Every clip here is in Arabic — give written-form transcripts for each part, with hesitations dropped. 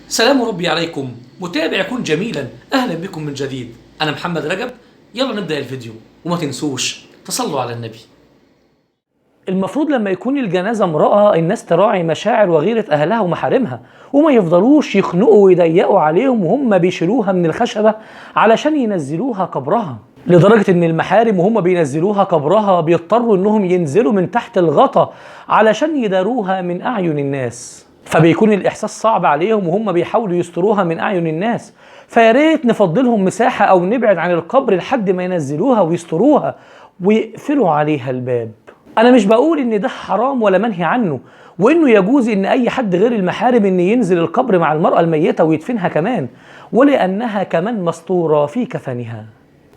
سلام ربي عليكم متابع كن جميلا. أهلا بكم من جديد. أنا محمد رجب. يلا نبدأ الفيديو وما تنسوش تصلوا على النبي. المفروض لما يكون الجنازة امرأة الناس تراعي مشاعر وغيرة أهلها ومحارمها، وما يفضلوش يخنقوا ويضيقوا عليهم وهم بيشيلوها من الخشبة علشان ينزلوها قبرها، لدرجة إن المحارم وهم بينزلوها قبرها بيضطروا إنهم ينزلوا من تحت الغطا علشان يداروها من أعين الناس، فبيكون الإحساس صعب عليهم وهم بيحاولوا يستروها من أعين الناس. فياريت نفضلهم مساحة أو نبعد عن القبر لحد ما ينزلوها ويستروها ويقفلوا عليها الباب. أنا مش بقول إن ده حرام ولا منهي عنه، وإنه يجوز إن أي حد غير المحارم إن ينزل القبر مع المرأة الميتة ويدفنها كمان، ولأنها كمان مستورة في كفنها.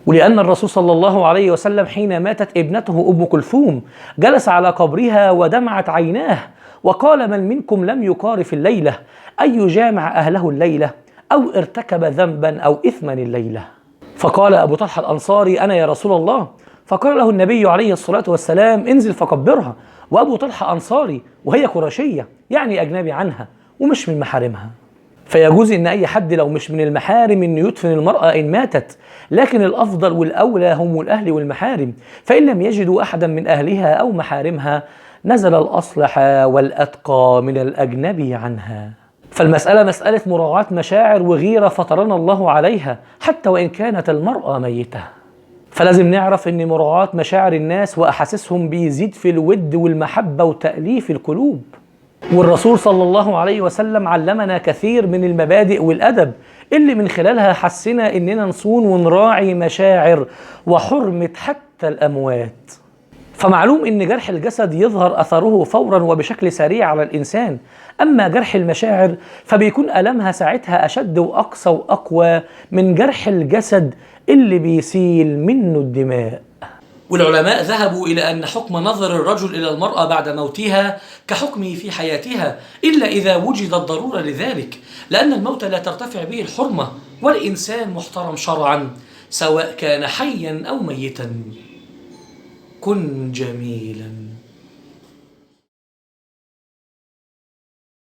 ولأن الرسول صلى الله عليه وسلم حين ماتت ابنته أم كلثوم جلس على قبرها ودمعت عيناه وقال: من منكم لم يقارف الليلة أن يجامع أهله الليلة أو ارتكب ذنبا أو إثما الليلة. فقال أبو طلحة الأنصاري: أنا يا رسول الله. فقال له النبي عليه الصلاة والسلام: انزل فقبرها. وأبو طلحة أنصاري وهي قرشية، يعني أجنبي عنها ومش من محارمها. فيجوز إن أي حد لو مش من المحارم إنه يدفن المرأة إن ماتت، لكن الأفضل والأولى هم الأهل والمحارم، فإن لم يجدوا أحدا من أهلها أو محارمها نزل الأصلح والأتقى من الأجنبي عنها. فالمسألة مسألة مراعاة مشاعر وغيرة فطرنا الله عليها حتى وإن كانت المرأة ميتة. فلازم نعرف إن مراعاة مشاعر الناس وأحاسيسهم بيزيد في الود والمحبة وتأليف القلوب. والرسول صلى الله عليه وسلم علمنا كثير من المبادئ والأدب اللي من خلالها حسنا إننا نصون ونراعي مشاعر وحرمة حتى الأموات. فمعلوم إن جرح الجسد يظهر أثره فورا وبشكل سريع على الإنسان، أما جرح المشاعر فبيكون ألمها ساعتها أشد وأقسى وأقوى من جرح الجسد اللي بيسيل منه الدماء. والعلماء ذهبوا إلى أن حكم نظر الرجل إلى المرأة بعد موتها كحكمه في حياتها، إلا إذا وجدت ضرورة لذلك، لأن الموت لا ترتفع به الحرمة، والإنسان محترم شرعا سواء كان حيا أو ميتا. كن جميلا.